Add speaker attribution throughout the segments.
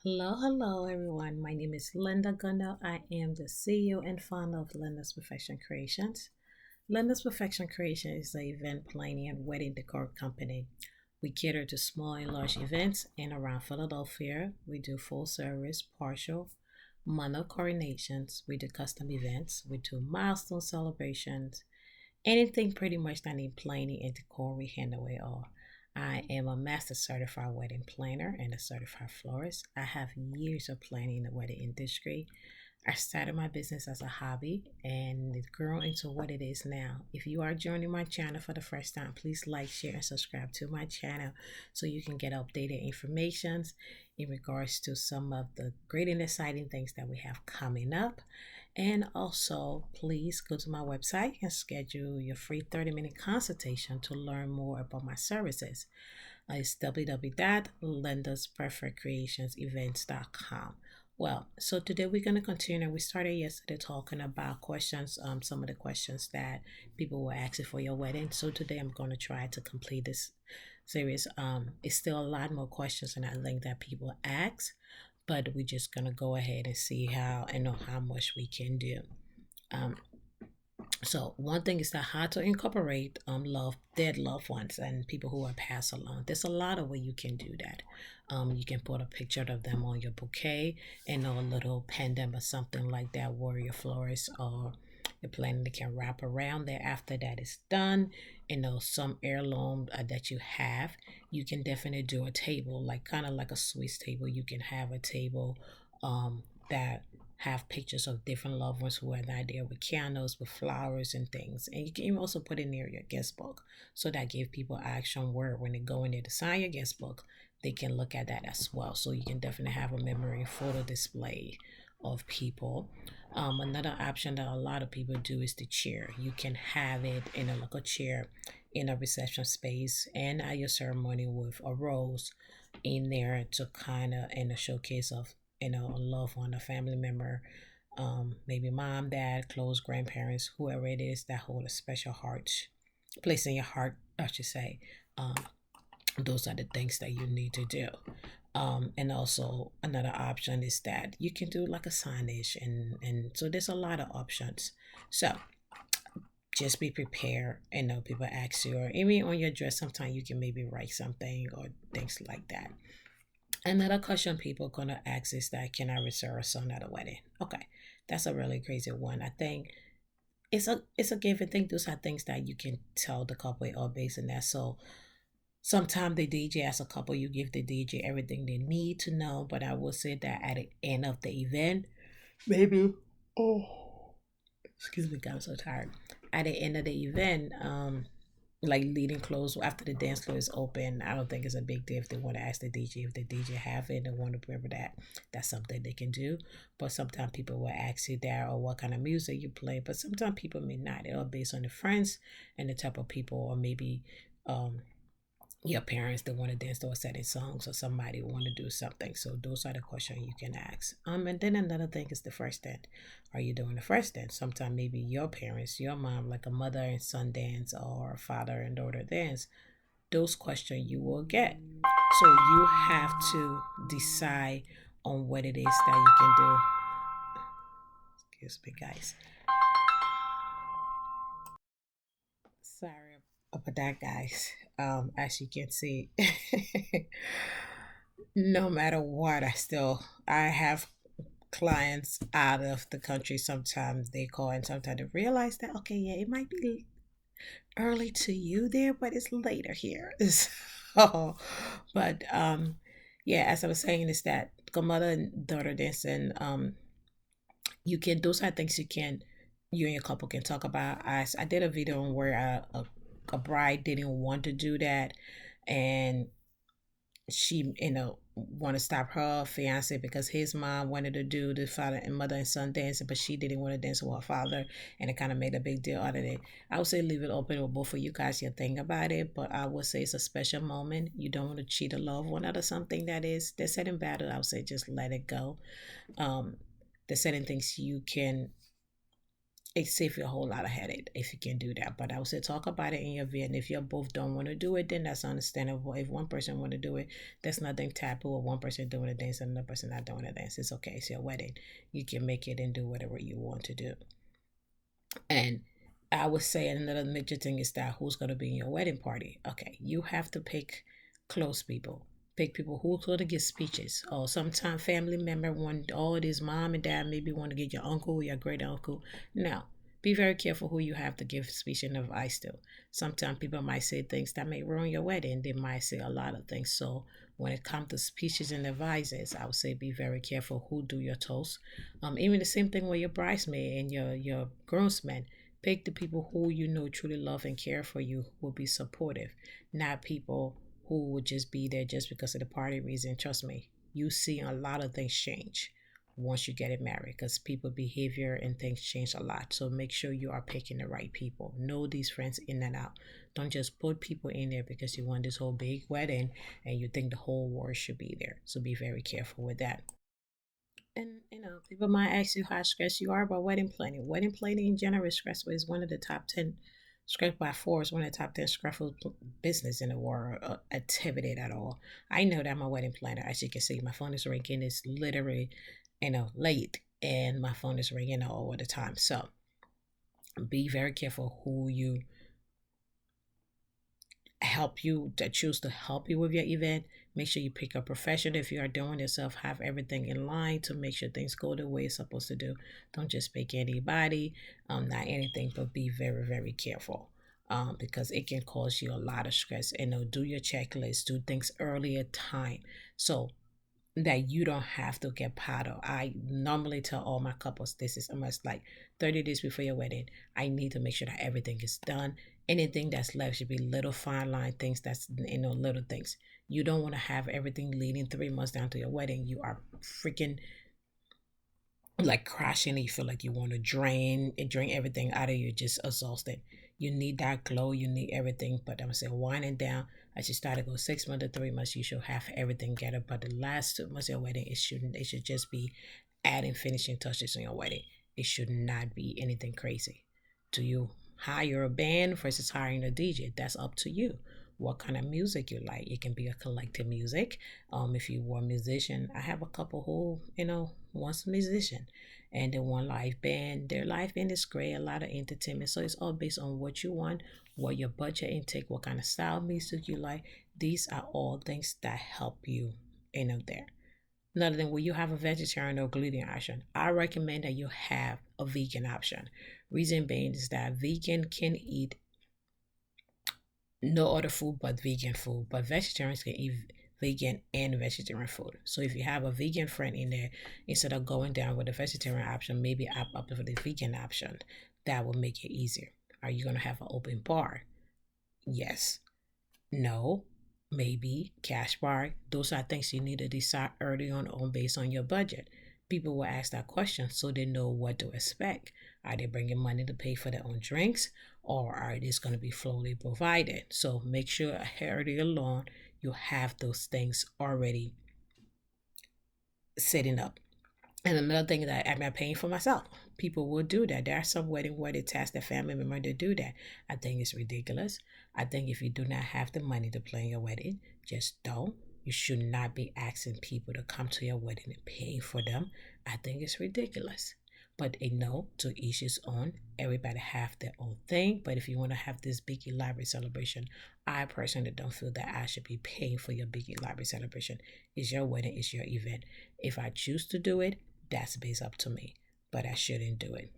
Speaker 1: Hello, everyone. My name is Linda Gundo. I am the CEO and founder of Linda's Perfection Creations. Linda's Perfection Creation is an event planning and wedding decor company. We cater to small and large events in around Philadelphia. We do full service, partial, minor coronations. We do custom events. We do milestone celebrations. Anything pretty much that need planning and decor, we handle it all. I am a master certified wedding planner and a certified florist. I have years of planning in the wedding industry. I started my business as a hobby and it grew into what it is now. If you are joining my channel for the first time, please like, share, and subscribe to my channel so you can get updated information in regards to some of the great and exciting things that we have coming up. And also, please go to my website and schedule your free 30-minute consultation to learn more about my services. It's www.lyndaperfect.creationsevents.com. Well, so today we're going to continue. We started yesterday talking about questions, some of the questions that people were asking for your wedding. So today I'm going to try to complete this series. It's still a lot more questions and I think that people ask, but we're just gonna go ahead and see how and know how much we can do. Um, so one thing is that how to incorporate love dead loved ones and people who are passed along. There's a lot of way you can do that. You can put a picture of them on your bouquet and a little pendant or something like that, where your florist or the plant they can wrap around there after that is done. Some heirloom that you have, you can definitely do a table, like kind of like a Swiss table. You can have a table that have pictures of different loved ones who are not there, with candles, with flowers and things. And you can also put it near your guest book. So that give people action word when they go in there to sign your guest book, they can look at that as well. So you can definitely have a memory photo display of people. Another option that a lot of people do is the chair. You can have it in a like a chair in a reception space and at your ceremony with a rose in there to kind of in a showcase of a loved one, a family member, maybe mom, dad, close grandparents, whoever it is that hold a special heart, place in your heart, I should say. Um, those are the things that you need to do. And also another option is that you can do like a signage and so there's a lot of options. So just be prepared. People ask you, or even on your dress, sometimes you can maybe write something or things like that. Another question people gonna ask is that, can I reserve a song at a wedding? Okay, that's a really crazy one. I think it's a give and think. Those are things that you can tell the couple all based on that. So sometimes the DJ as a couple, you give the DJ everything they need to know. But I will say that at the end of the event, maybe oh excuse me, God, I'm so tired. At the end of the event, like leading close after the dance floor is open, I don't think it's a big deal if they want to ask the DJ if the DJ have it and want to remember that. That's something they can do. But sometimes people will ask you that or what kind of music you play. But sometimes people may not. It all based on the friends and the type of people, or maybe um your parents that want to dance to a certain songs, or somebody want to do something. So those are the questions you can ask. And then another thing is the first dance. Are you doing the first dance? Sometimes maybe your parents, your mom, like a mother and son dance or a father and daughter dance. Those questions you will get. So you have to decide on what it is that you can do. Excuse me, guys. Sorry about that, guys. As you can see, no matter what, I have clients out of the country. Sometimes they call and sometimes they realize that okay, yeah, it might be early to you there, but it's later here. So, but yeah, as I was saying, is that mother and daughter dancing. You can those are things you and your couple can talk about. I did a video on where a bride didn't want to do that, and she want to stop her fiance because his mom wanted to do the father and mother and son dancing, but she didn't want to dance with her father, and it kind of made a big deal out of it. I would say leave it open with both of you guys. You think about it, but I would say it's a special moment. You don't want to cheat a loved one out of something they're setting battle. I would say just let it go. The certain things you can it saves you a whole lot of headache if you can do that. But I would say talk about it in your event. If you both don't want to do it, then that's understandable. If one person want to do it, there's nothing taboo. Or one person doing a dance and another person not doing a dance. It's okay. It's your wedding. You can make it and do whatever you want to do. And I would say another major thing is that who's going to be in your wedding party. Okay, you have to pick close people. Pick people who's going to give speeches. Or sometimes family member want, oh, this mom and dad maybe want to get your uncle or your great uncle. No, be very careful who you have to give speech and advice to. Sometimes people might say things that may ruin your wedding. They might say a lot of things. So when it comes to speeches and advices, I would say be very careful who do your toast. Even the same thing with your bridesmaid and your groomsmen. Pick the people who you know truly love and care for you, who will be supportive, not people who would just be there just because of the party reason. Trust me, you see a lot of things change once you get it married because people behavior and things change a lot. So make sure you are picking the right people. Know these friends in and out. Don't just put people in there because you want this whole big wedding and you think the whole world should be there. So be very careful with that. And people might ask you how stressed you are about wedding planning. Wedding planning in general is stressful. Is one of the top 10 stressed by four is one of the top 10 stressful business in the world activity at all. I know that I'm a wedding planner. As you can see, my phone is ringing. It's literally, late, and my phone is ringing all the time. So be very careful who you help you that choose to help you with your event. Make sure you pick a professional. If you are doing yourself, have everything in line to make sure things go the way it's supposed to do. Don't just pick anybody, not anything, but be very, very careful. Because it can cause you a lot of stress. And do your checklist, do things early at time. So that you don't have to get part of. I normally tell all my couples this is almost like 30 days before your wedding. I need to make sure that everything is done. Anything that's left should be little fine line things that's little things. You don't want to have everything leading 3 months down to your wedding. You are freaking like crashing and you feel like you want to drain everything out of you, just exhausted. You need that glow, you need everything. But I'm gonna say winding down as you start to go 6 months to 3 months, you should have everything together. But the last 2 months of your wedding, it should just be adding finishing touches on your wedding. It should not be anything crazy. Do you hire a band versus hiring a DJ? That's up to you. What kind of music you like? It can be a collective music. If you were a musician, I have a couple who wants a musician, and they want live band. Their live band is great, a lot of entertainment. So it's all based on what you want, what your budget intake, what kind of style music you like. These are all things that help you there. Another thing, will you have a vegetarian or gluten option? I recommend that you have a vegan option. Reason being is that vegan can eat no other food but vegan food, but vegetarians can eat vegan and vegetarian food. So if you have a vegan friend in there, instead of going down with the vegetarian option, maybe opt up for the vegan option. That will make it easier. Are you going to have an open bar? Yes. No. Maybe cash bar. Those are things you need to decide early on based on your budget. People will ask that question so they know what to expect. Are they bringing money to pay for their own drinks, or are these going to be fully provided? So make sure early along you have those things already setting up. And another thing that I'm not paying for myself. People will do that. There are some wedding where they task their family member to do that. I think it's ridiculous. I think if you do not have the money to plan your wedding, just don't. You should not be asking people to come to your wedding and paying for them. I think it's ridiculous. But a no, to each his own. Everybody have their own thing. But if you want to have this big elaborate celebration, I personally don't feel that I should be paying for your big elaborate celebration. It's your wedding, it's your event. If I choose to do it, that's based up to me, but I shouldn't do it.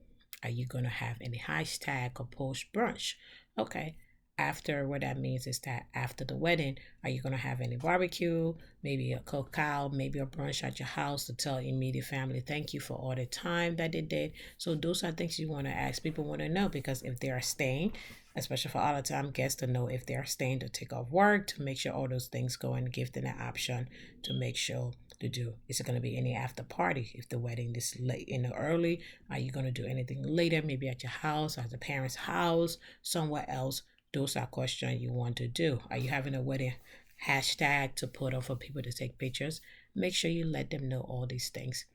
Speaker 1: Are you going to have any hashtag or post brunch? Okay. After, what that means is that after the wedding, are you going to have any barbecue, maybe a cookout, maybe a brunch at your house to tell immediate family thank you for all the time that they did? So those are things you want to ask. People want to know because if they are staying, especially for all the time guests, to know if they are staying to take off work, to make sure all those things go and give them an option to make sure to do. Is it going to be any after party if the wedding is late early? Are you going to do anything later, maybe at your house, at the parents' house, somewhere else? Those are questions you want to do. Are you having a wedding hashtag to put up for people to take pictures? Make sure you let them know all these things.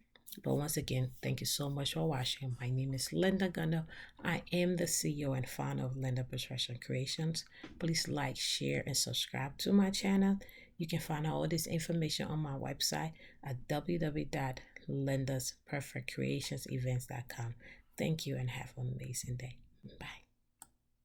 Speaker 1: But once again, thank you so much for watching. My name is Linda Gunner. I am the CEO and founder of Linda Perfect Creations. Please like, share, and subscribe to my channel. You can find all this information on my website at www.lyndaperfect.creationsevents.com. Thank you and have an amazing day. Bye.